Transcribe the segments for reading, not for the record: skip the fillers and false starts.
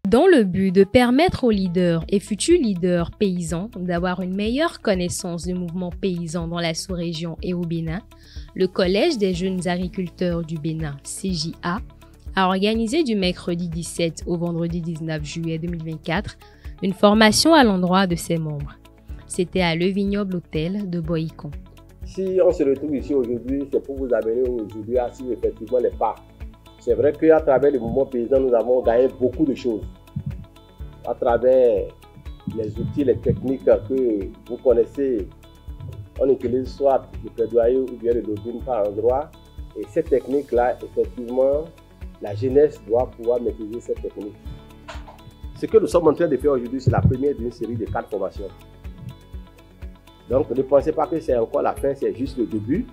Dans le but de permettre aux leaders et futurs leaders paysans d'avoir une meilleure connaissance du mouvement paysan dans la sous-région et au Bénin, le Collège des jeunes agriculteurs du Bénin, CJA, a organisé du mercredi 17 au vendredi 19 juillet 2024 une formation à l'endroit de ses membres. C'était à Le Vignoble Hôtel de Boïcon. Si on se retrouve ici aujourd'hui, c'est pour vous amener aujourd'hui à suivre effectivement les pas. C'est vrai qu'à travers le mouvement paysan, nous avons gagné beaucoup de choses. À travers les outils, les techniques que vous connaissez, on utilise soit le plaidoyer ou bien le lobbying par endroit. Et cette technique-là, effectivement, la jeunesse doit pouvoir maîtriser cette technique. Ce que nous sommes en train de faire aujourd'hui, c'est la première d'une série de 4 formations. Donc, ne pensez pas que c'est encore la fin, c'est juste le début.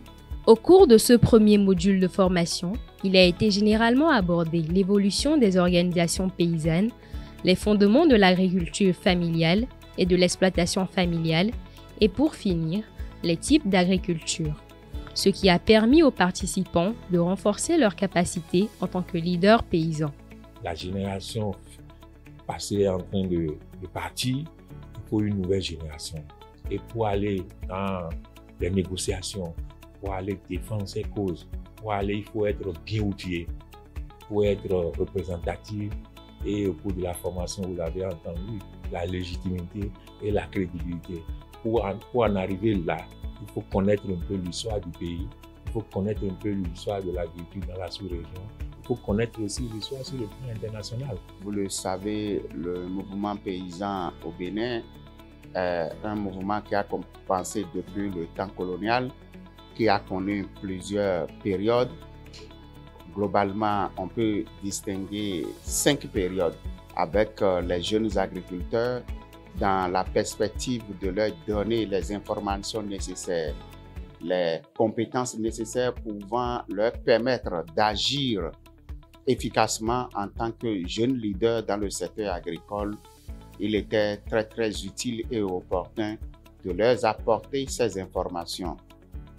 Au cours de ce premier module de formation, il a été généralement abordé l'évolution des organisations paysannes, les fondements de l'agriculture familiale et de l'exploitation familiale, et pour finir, les types d'agriculture, ce qui a permis aux participants de renforcer leurs capacités en tant que leaders paysans. La génération passée est en train de partir, il faut une nouvelle génération. Et pour aller dans les négociations, pour aller défendre ses causes, il faut être bien outillé, pour être représentatif. Et au cours de la formation, vous l'avez entendu, la légitimité et la crédibilité. Pour en arriver là, il faut connaître un peu l'histoire du pays, il faut connaître un peu l'histoire de l'agriculture dans la sous-région, il faut connaître aussi l'histoire sur le plan international. Vous le savez, le mouvement paysan au Bénin est un mouvement qui a commencé depuis le temps colonial, qui a connu plusieurs périodes. Globalement, on peut distinguer 5 périodes avec les jeunes agriculteurs dans la perspective de leur donner les informations nécessaires, les compétences nécessaires pouvant leur permettre d'agir efficacement en tant que jeunes leaders dans le secteur agricole. Il était très utile et opportun de leur apporter ces informations.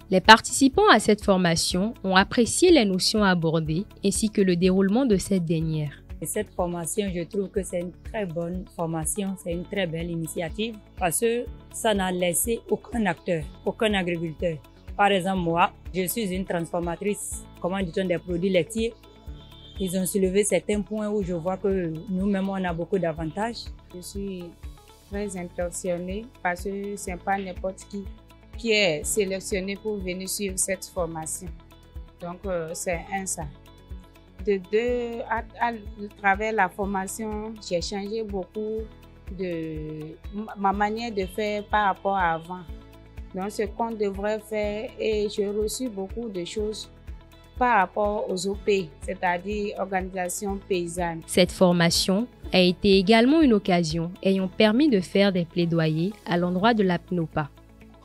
Les participants à cette formation ont apprécié les notions abordées ainsi que le déroulement de cette dernière. Cette formation, je trouve que c'est une très bonne formation, c'est une très belle initiative parce que ça n'a laissé aucun acteur, aucun agriculteur. Par exemple, moi, je suis une transformatrice, comment dit-on, des produits laitiers. Ils ont soulevé certains points où je vois que nous-mêmes, on a beaucoup d'avantages. Je suis très impressionnée parce que ce n'est pas n'importe qui est sélectionné pour venir suivre cette formation. Donc, c'est ça. De deux, à travers la formation, j'ai changé beaucoup de ma manière de faire par rapport à avant. Donc, ce qu'on devrait faire, et j'ai reçu beaucoup de choses par rapport aux OP, c'est-à-dire organisations paysannes. Cette formation a été également une occasion ayant permis de faire des plaidoyers à l'endroit de la PNOPA.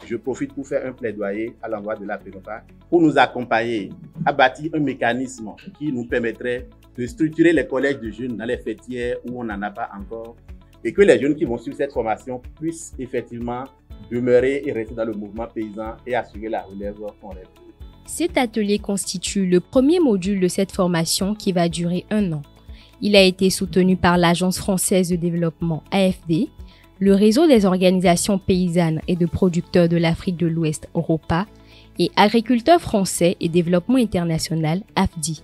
Je profite pour faire un plaidoyer à l'endroit de la PNOPA pour nous accompagner à bâtir un mécanisme qui nous permettrait de structurer les collèges de jeunes dans les fêtières où on n'en a pas encore et que les jeunes qui vont suivre cette formation puissent effectivement demeurer et rester dans le mouvement paysan et assurer la relève qu'on rêve. Cet atelier constitue le premier module de cette formation qui va durer 1 an. Il a été soutenu par l'Agence française de développement AFD, le réseau des organisations paysannes et de producteurs de l'Afrique de l'Ouest, ROPA, et Agriculteurs français et développement international, AFDI.